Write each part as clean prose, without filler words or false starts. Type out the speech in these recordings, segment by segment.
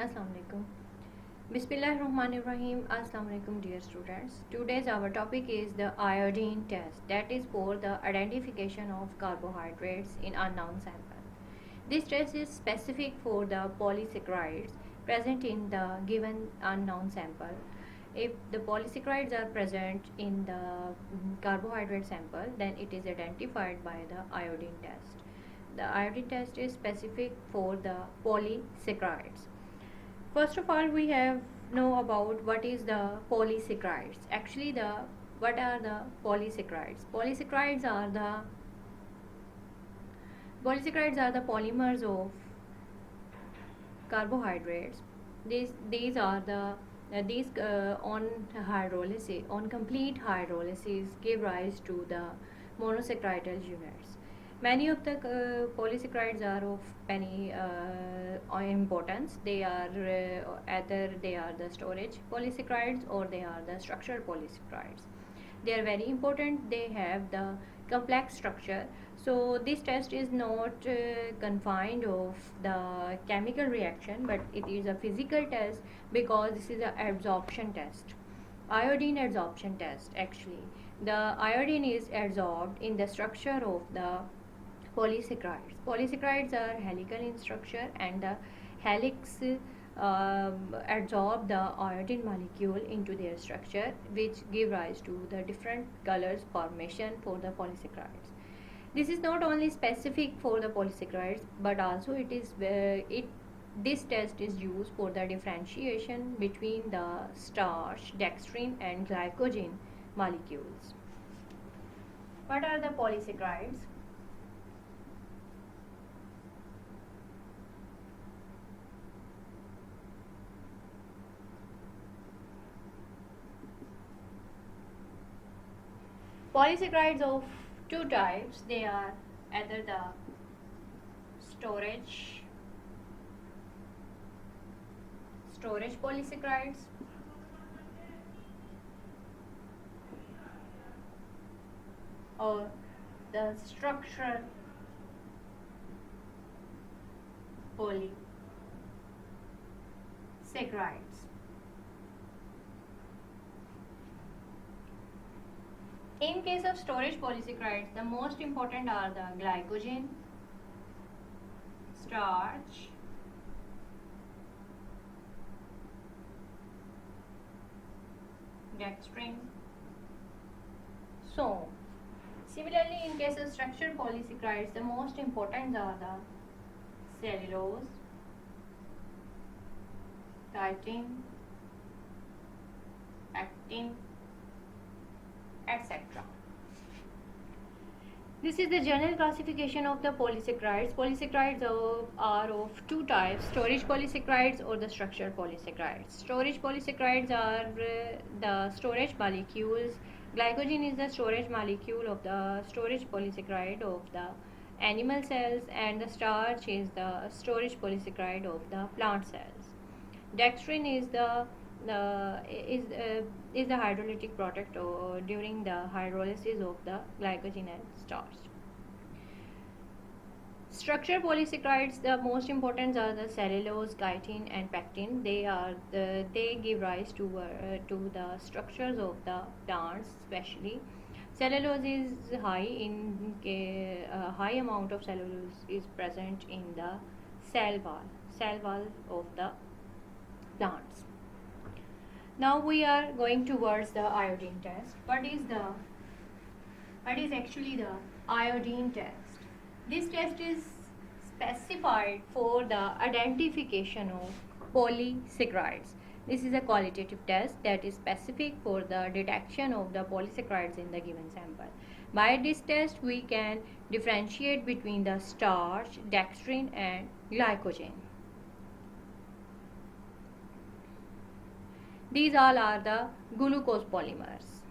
Assalamu alaikum. Bismillahirrahmanirrahim. Assalamu alaikum, dear students. Today's our topic is the iodine test, that is for the identification of carbohydrates in unknown sample. This test is specific for the polysaccharides present in the given unknown sample. If the polysaccharides are present in the carbohydrate sample, then it is identified by the iodine test. The iodine test is specific for the polysaccharides. First of all, we have know about what is the polysaccharides. Actually, the what are the polysaccharides? Polysaccharides are the polymers of carbohydrates. These are the these on hydrolysis, on complete hydrolysis, give rise to the monosaccharidyl units. Many of the polysaccharides are of many importance. They are either they are the storage polysaccharides or they are the structural polysaccharides. They are very important. They have the complex structure. So this test is not confined of the chemical reaction, but it is a physical test because this is an absorption test. Iodine adsorption test. Actually, the iodine is adsorbed in the structure of the polysaccharides. Polysaccharides are helical in structure, and the helix adsorb the iodine molecule into their structure, which give rise to the different colors formation for the polysaccharides. This is not only specific for the polysaccharides, but also this test is used for the differentiation between the starch, dextrin, and glycogen molecules. What are the polysaccharides? Polysaccharides of two types. They are either the storage polysaccharides or the structural polysaccharides. In case of storage polysaccharides, the most important are the glycogen, starch, dextrin, so on. Similarly, in case of structured polysaccharides, the most important are the cellulose, chitin, actin, etc. This is the general classification of the polysaccharides. Polysaccharides are of two types: storage polysaccharides or the structured polysaccharides. Storage polysaccharides are the storage molecules. Glycogen is the storage molecule of the storage polysaccharide of the animal cells, and the starch is the storage polysaccharide of the plant cells. Dextrin is the hydrolytic product during the hydrolysis of the glycogen and starch. Structured polysaccharides, the most important are the cellulose, chitin, and pectin. They give rise to the structures of the plants, especially. Cellulose is high in a high amount of cellulose is present in the cell wall of the plants. Now we are going towards the iodine test. What is actually the iodine test? This test is specified for the identification of polysaccharides. This is a qualitative test that is specific for the detection of the polysaccharides in the given sample. By this test, we can differentiate between the starch, dextrin, and glycogen. These all are the glucose polymers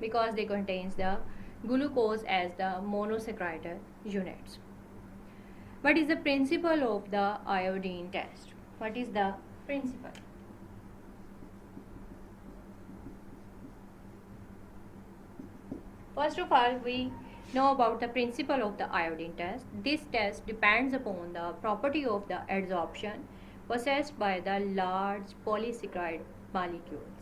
because they contains the glucose as the monosaccharidyl units. What is the principle of the iodine test? What is the principle? First of all, we know about the principle of the iodine test. This test depends upon the property of the adsorption. possessed by the large polysaccharide molecules.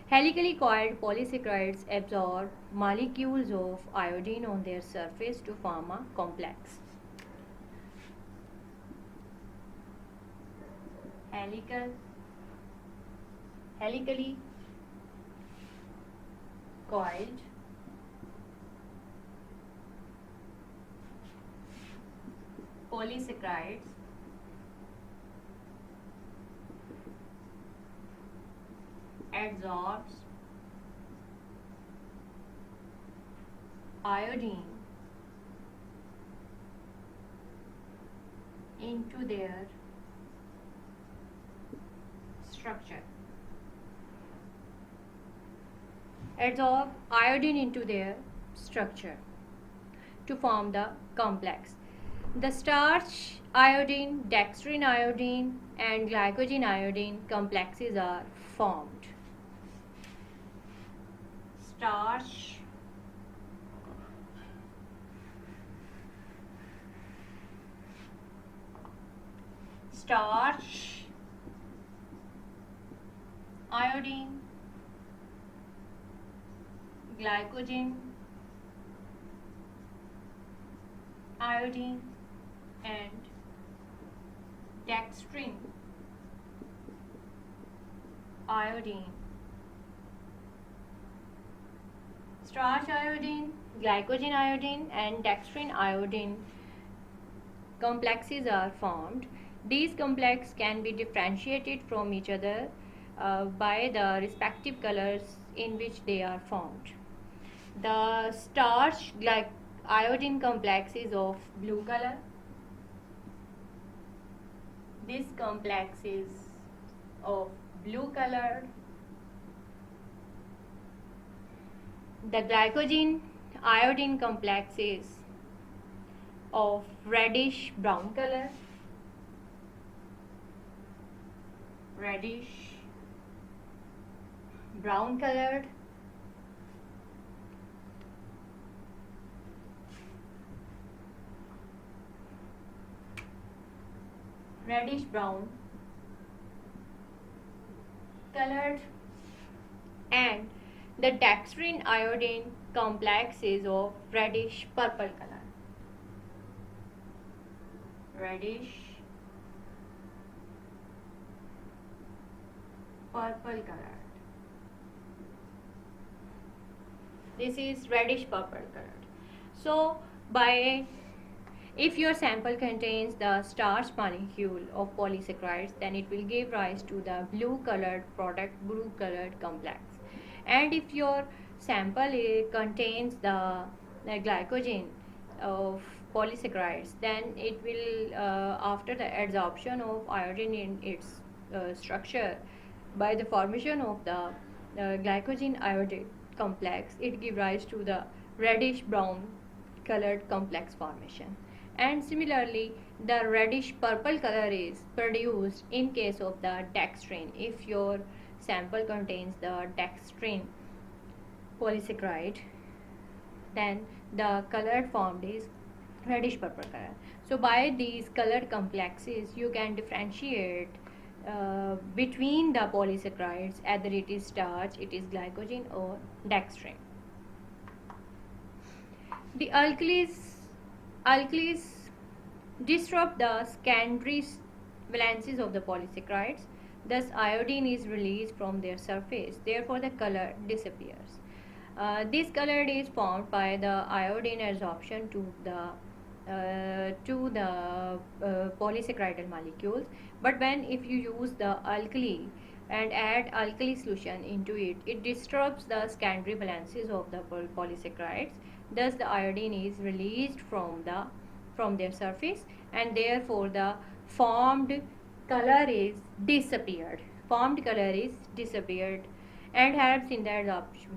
Helically coiled polysaccharides absorb molecules of iodine on their surface to form a complex. Helical, helically coiled polysaccharides absorbs iodine into their structure. Absorb iodine into their structure to form the complex. The starch iodine, dextrin iodine, and glycogen iodine complexes are formed. Starch, iodine, glycogen, iodine, and dextrin iodine. Starch iodine, glycogen iodine, and dextrin iodine complexes are formed. These complexes can be differentiated from each other by the respective colors in which they are formed. The starch iodine complex is of blue color. This complex is of blue colored. The glycogen iodine complex is of reddish brown color. Reddish brown colored. Reddish brown colored, and the dextrin iodine complex is of reddish purple color. Reddish purple colored. This is reddish purple colored. So if your sample contains the starch molecule of polysaccharides, then it will give rise to the blue colored product, blue colored complex. And if your sample contains the glycogen of polysaccharides, then it will after the adsorption of iodine in its structure by the formation of the glycogen iodide complex, it gives rise to the reddish brown colored complex formation. And similarly, the reddish purple color is produced in case of the dextrin. If your sample contains the dextrin polysaccharide, then the color formed is reddish purple color. So by these colored complexes, you can differentiate between the polysaccharides, either it is starch, it is glycogen, or dextrin. The alkalis disrupt the secondary valences of the polysaccharides. Thus, iodine is released from their surface. Therefore, the color disappears. This color is formed by the iodine adsorption to the polysaccharidal molecules. But if you use the alkali and add alkali solution into it, it disturbs the secondary valences of the polysaccharides. Thus, the iodine is released from their surface, and therefore the formed color is disappeared. And helps in the adsorption.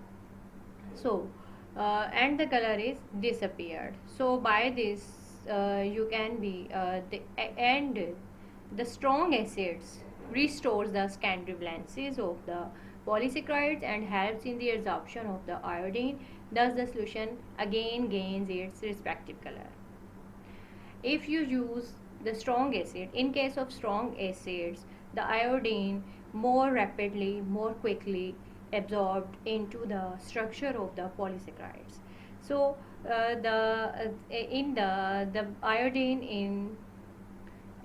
So, and the color is disappeared. So, by this you can be the strong acids restores the secondary valences of the polysaccharides and helps in the adsorption of the iodine. Thus, the solution again gains its respective color. If you use the strong acid. In case of strong acids, the iodine more rapidly, more quickly absorbed into the structure of the polysaccharides. So the in the iodine in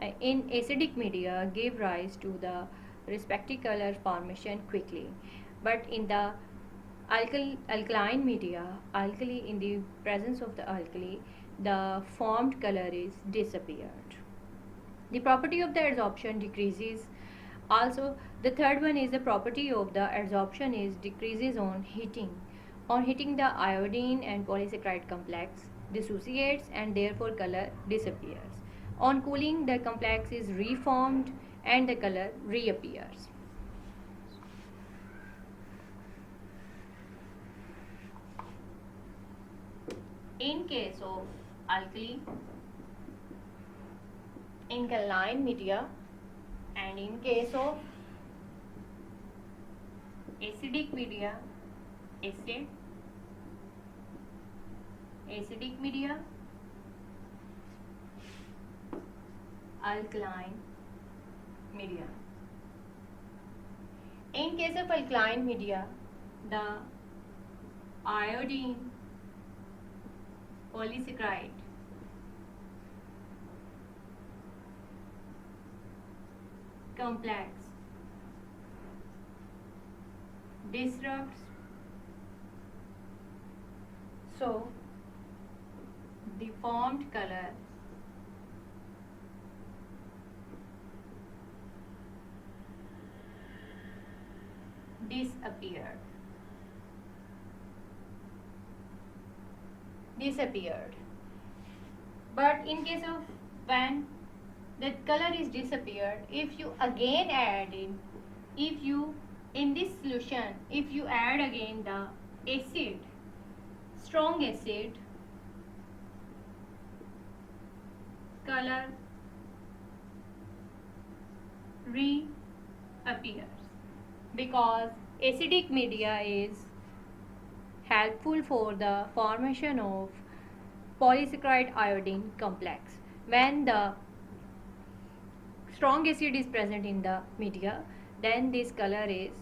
acidic media give rise to the respective color formation quickly, but in the alkaline media, alkali, in the presence of the alkali, the formed color is disappeared. The property of the adsorption decreases. Also, the third one is the property of the adsorption is decreases on heating. On heating, the iodine and polysaccharide complex dissociates and therefore color disappears. On cooling, the complex is reformed and the color reappears. In case of alkali, alkaline media, and in case of acidic media, acidic media, alkaline media. In case of alkaline media, the iodine polysaccharide complex disrupts, so the formed color disappeared. But in case of when the color is disappeared, if you again add in this solution, if you add again the acid, strong acid, color reappears, because acidic media is helpful for the formation of polysaccharide iodine complex. When the strong acid is present in the media, then this color is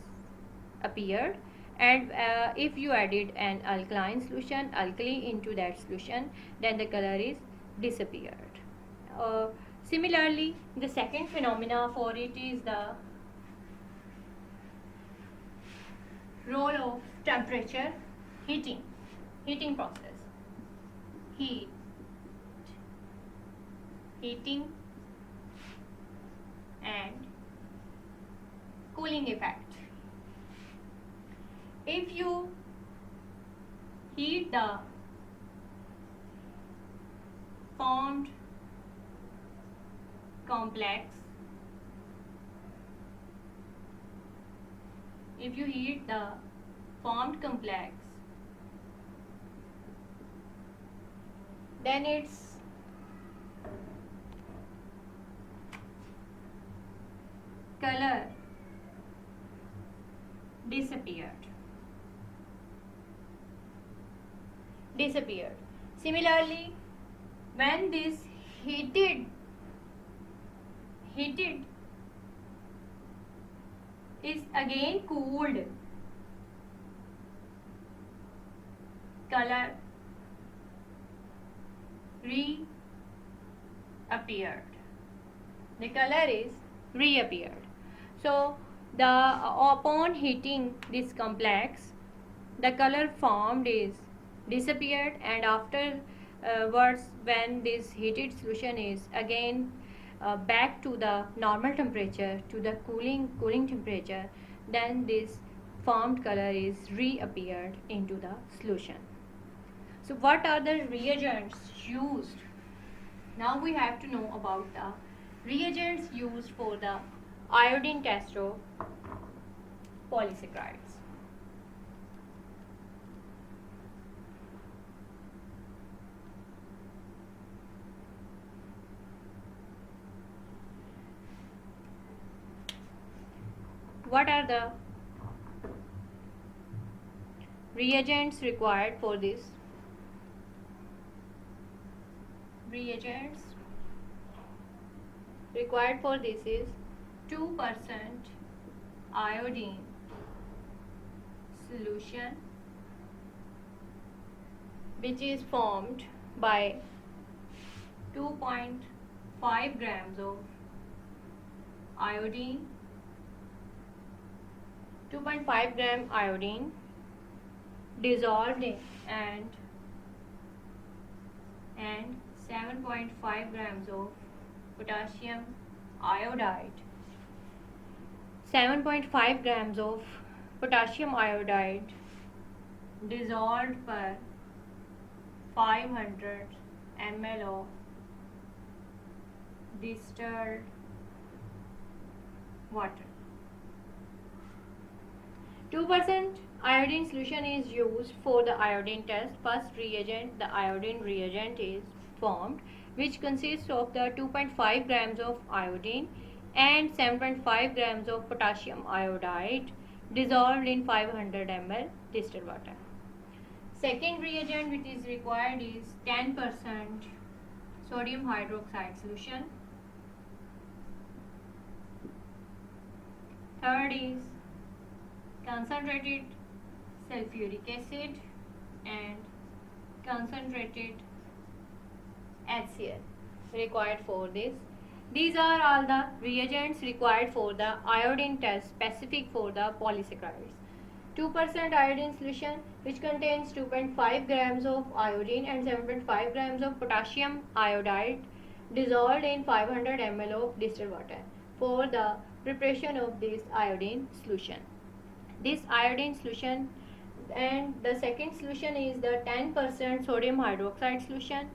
appeared, and if you added an alkaline solution, alkali, into that solution, then the color is disappeared. Similarly, the second phenomena for it is the role of temperature, heating process, heating and cooling effect. If you heat the formed complex, then its color disappeared. Similarly, when this heated is again cooled, color reappeared. The color is reappeared. So upon heating this complex, the color formed is disappeared, and afterwards, when this heated solution is again back to the normal temperature, to the cooling temperature, then this formed color is reappeared into the solution. So what are the reagents used? Now we have to know about the reagents used for the iodine Castro polysaccharides. What are the reagents required for this? Reagents required for this is 2% iodine solution, which is formed by 2.5 grams of iodine, 2.5 gram iodine dissolved in and 7.5 grams of potassium iodide, 7.5 grams of potassium iodide dissolved per 500 ml of distilled water. 2% iodine solution is used for the iodine test. First reagent, the iodine reagent, is formed, which consists of the 2.5 grams of iodine and 7.5 grams of potassium iodide dissolved in 500 ml distilled water. Second reagent which is required is 10% sodium hydroxide solution. Third is concentrated sulfuric acid and concentrated HCl required for this. These are all the reagents required for the iodine test specific for the polysaccharides. 2% iodine solution, which contains 2.5 grams of iodine and 7.5 grams of potassium iodide dissolved in 500 ml of distilled water for the preparation of this iodine solution. This iodine solution, and the second solution is the 10% sodium hydroxide solution,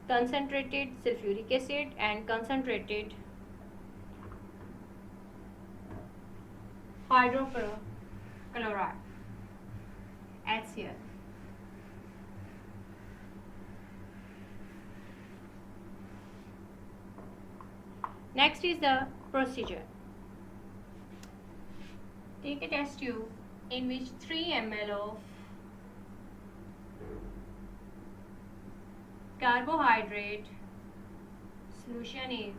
concentrated sulfuric acid and concentrated hydrochloride HCl. Next is the procedure. Take a test tube in which 3 ml of carbohydrate solution is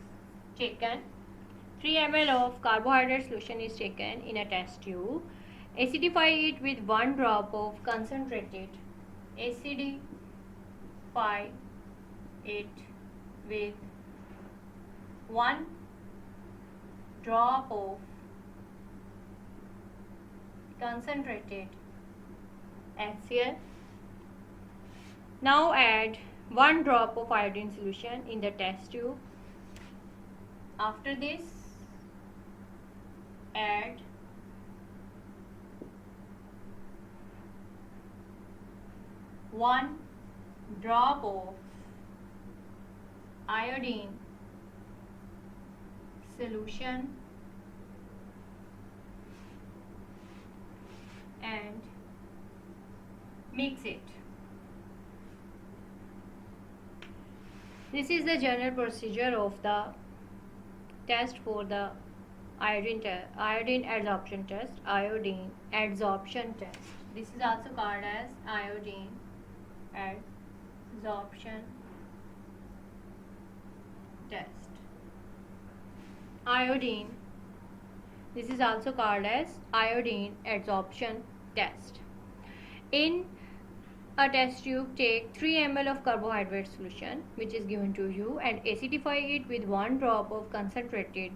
taken. 3 ml of carbohydrate solution is taken in a test tube. Acidify it with 1 drop of concentrated. Acidify it with 1 drop of concentrated HCl. Now add 1 drop of iodine solution in the test tube. After this, add 1 drop of iodine solution and mix it. This is the general procedure of the test for the iodine adsorption test. Iodine adsorption test. This is also called as iodine adsorption test. Iodine. This is also called as iodine adsorption test. In a test tube, take 3 ml of carbohydrate solution which is given to you and acidify it with 1 drop of concentrated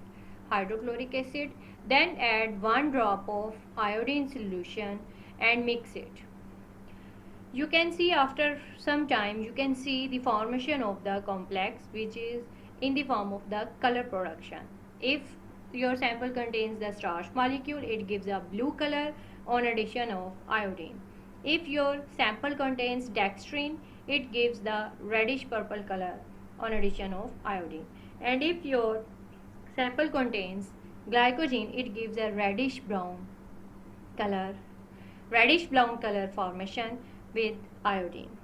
hydrochloric acid. Then add 1 drop of iodine solution and mix it. You can see after some time, you can see the formation of the complex which is in the form of the color production. If your sample contains the starch molecule, it gives a blue color on addition of iodine. If your sample contains dextrine, it gives the reddish purple color on addition of iodine. And if your sample contains glycogen, it gives a reddish brown color formation with iodine.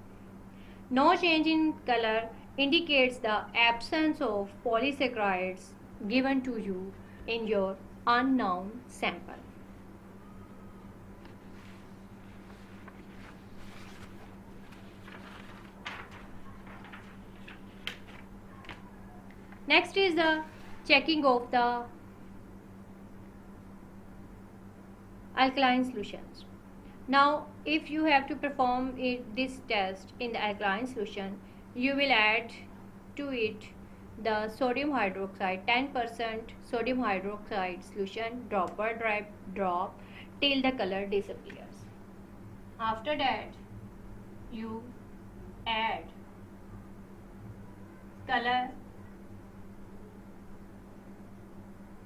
No change in color indicates the absence of polysaccharides given to you in your unknown sample. Next is the checking of the alkaline solutions. Now, if you have to perform this test in the alkaline solution, you will add to it the sodium hydroxide, 10% sodium hydroxide solution, drop by drop till the color disappears. After that, you add color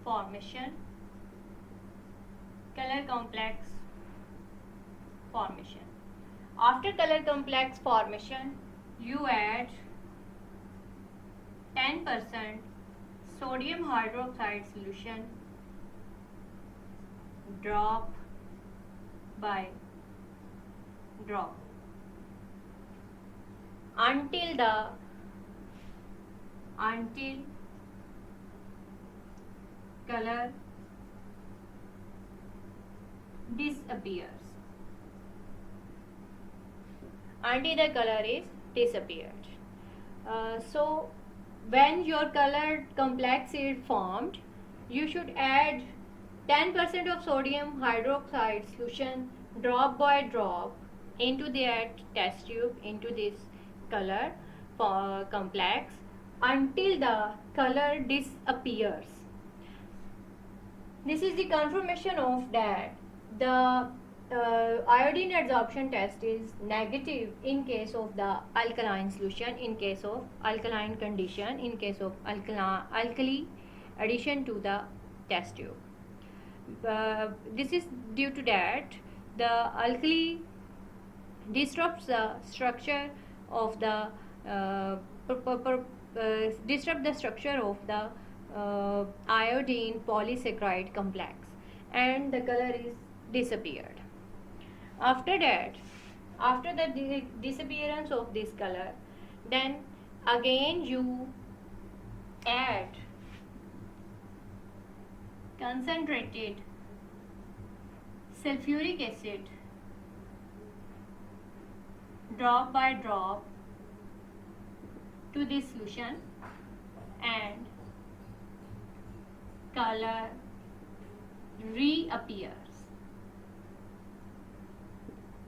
formation, color complex formation. After color complex formation, you add 10% sodium hydroxide solution, drop by drop until color disappears, until the color is disappeared. So when your colored complex is formed, you should add 10% of sodium hydroxide solution, drop by drop, into that test tube, into this color complex, until the color disappears. This is the confirmation of that the iodine adsorption test is negative in case of the alkaline solution, in case of alkaline condition, in case of alkali addition to the test tube. This is due to that the alkali disrupts the structure of the iodine polysaccharide complex, and the color is disappeared. After that, after the disappearance of this color, then again you add concentrated sulfuric acid, drop by drop, to this solution, and color reappears,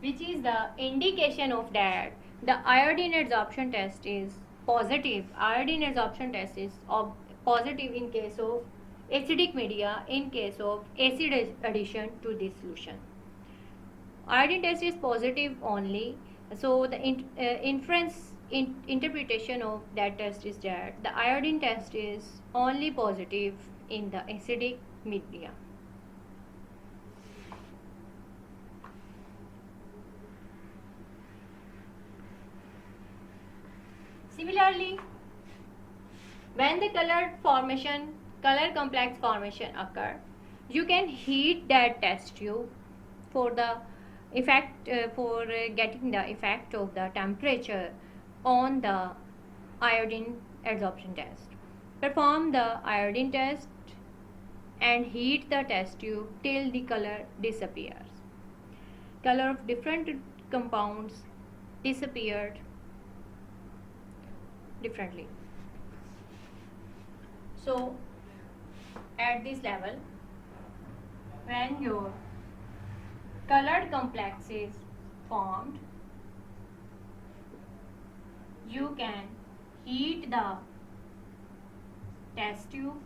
which is the indication of that the iodine adsorption test is positive. Iodine adsorption test is positive in case of acidic media, in case of acid addition to this solution. Iodine test is positive only, so the interpretation of that test is that the iodine test is only positive in the acidic media. Similarly, when the color complex formation occur, you can heat that test tube for the effect, for getting the effect of the temperature on the iodine adsorption test. Perform the iodine test and heat the test tube till the color disappears. Color of different compounds disappeared differently. So at this level, when your colored complex is formed, you can heat the test tube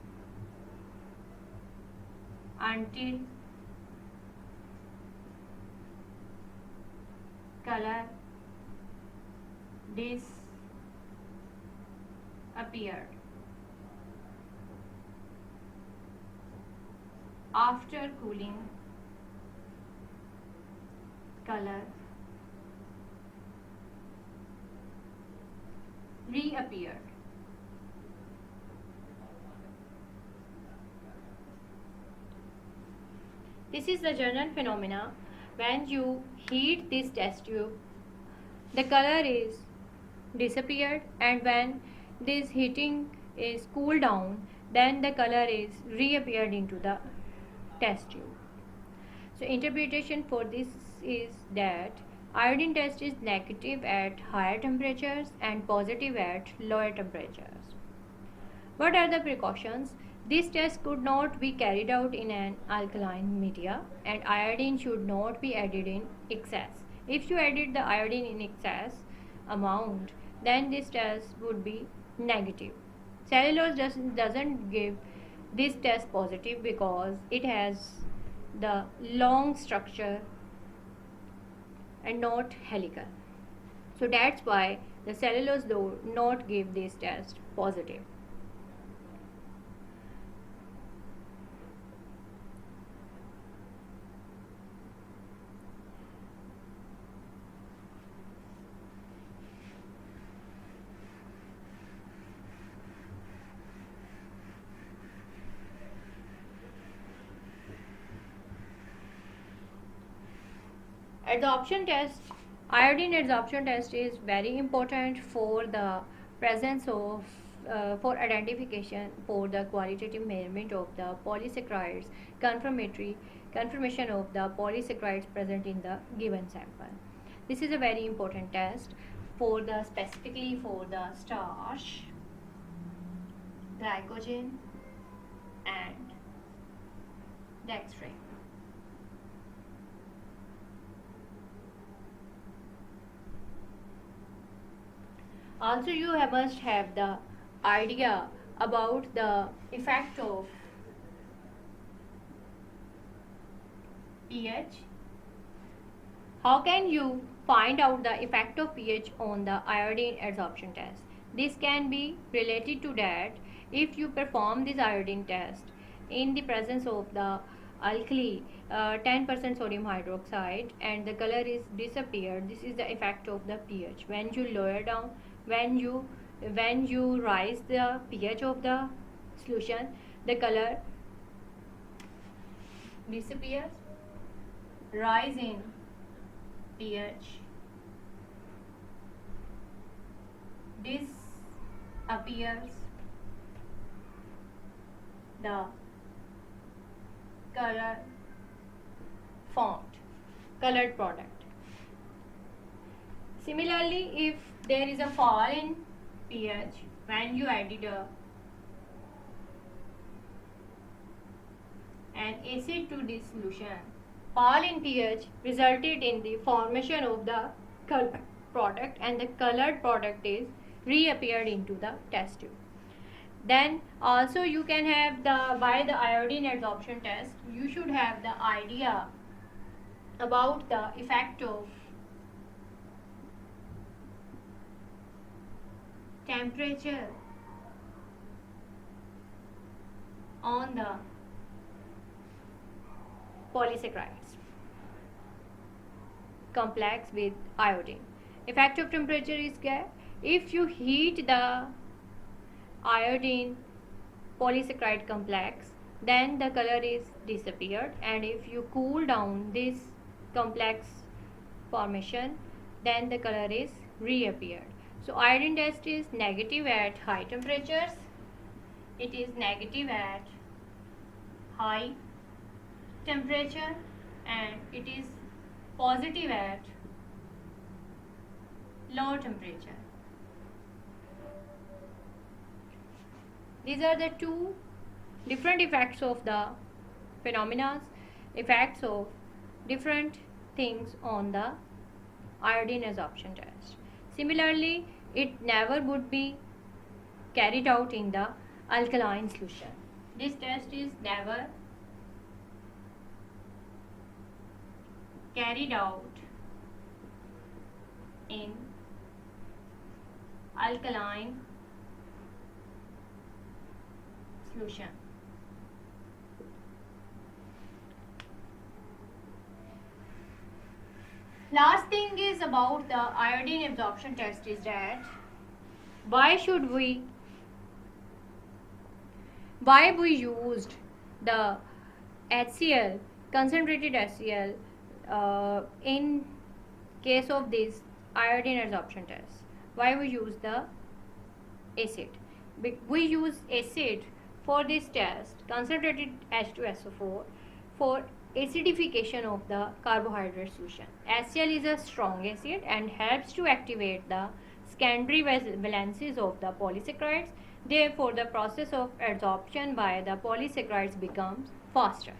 until color disappeared. After cooling, color reappeared. This is the general phenomena. When you heat this test tube, the color is disappeared, and when this heating is cooled down, then the color is reappeared into the test tube. So interpretation for this is that iodine test is negative at higher temperatures and positive at lower temperatures. What are the precautions? This test could not be carried out in an alkaline media, and iodine should not be added in excess. If you added the iodine in excess amount, then this test would be negative. Cellulose doesn't give this test positive because it has the long structure and not helical. So that's why the cellulose do not give this test positive. Adsorption test, iodine adsorption test is very important for the presence of for identification for the qualitative measurement of the polysaccharides confirmation of the polysaccharides present in the given sample. This is a very important test for the specifically for the starch, glycogen and dextrin. Also, you must have the idea about the effect of pH. How can you find out the effect of pH on the iodine adsorption test? This can be related to that if you perform this iodine test in the presence of the alkali 10% sodium hydroxide and the color is disappeared. This is the effect of the pH. When you lower down, when you rise the pH of the solution, the color disappears. Rise in pH disappears, the color formed, colored product. Similarly, if there is a fall in pH when you added an acid to this solution, fall in pH resulted in the formation of the colored product and the colored product is reappeared into the test tube. Then also you can have by the iodine adsorption test, you should have the idea about the effect of temperature on the polysaccharides complex with iodine. Effect of temperature is क्या? If you heat the iodine polysaccharide complex, then the color is disappeared, and if you cool down this complex formation, then the color is reappeared. So iodine test is negative at high temperatures. It is negative at high temperature and it is positive at low temperature. These are the two different effects of the phenomena, effects of different things on the iodine adsorption test. Similarly, it never would be carried out in the alkaline solution. This test is never carried out in alkaline solution. Last thing is about the iodine absorption test is that why we used the HCl, concentrated HCl in case of this iodine adsorption test. Why we use the acid? We use acid for this test, concentrated H2SO4, for acidification of the carbohydrate solution. HCl is a strong acid and helps to activate the secondary valencies of the polysaccharides. Therefore, the process of adsorption by the polysaccharides becomes faster.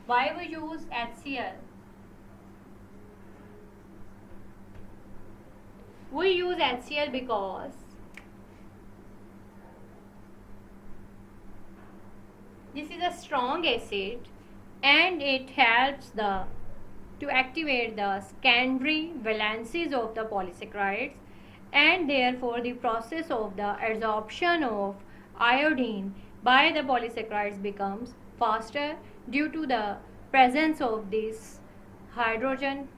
Why we use HCl? We use HCl because this is a strong acid and it helps to activate the secondary valencies of the polysaccharides, and therefore the process of the adsorption of iodine by the polysaccharides becomes faster due to the presence of this hydrogen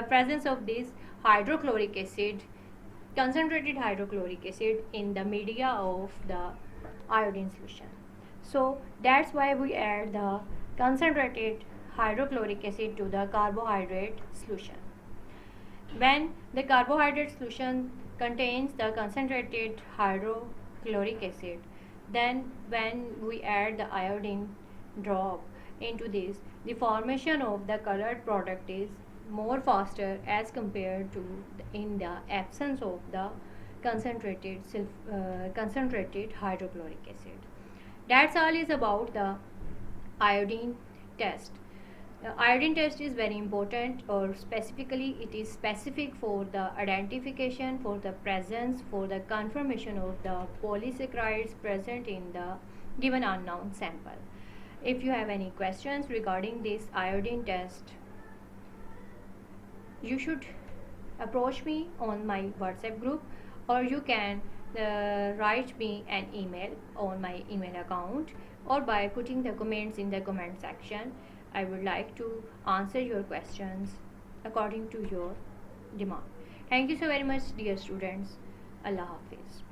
presence of this hydrochloric acid, concentrated hydrochloric acid in the media of the iodine solution. So that's why we add the concentrated hydrochloric acid to the carbohydrate solution. When the carbohydrate solution contains the concentrated hydrochloric acid, then when we add the iodine drop into this, the formation of the colored product is more faster as compared to in the absence of the concentrated hydrochloric acid. That's all is about the iodine test. Iodine test is very important, or specifically it is specific for the identification, for the presence, for the confirmation of the polysaccharides present in the given unknown sample. If you have any questions regarding this iodine test, you should approach me on my WhatsApp group, or you can write me an email on my email account, or by putting the comments in the comment section. I would like to answer your questions according to your demand. Thank you so very much, dear students. Allah Hafiz.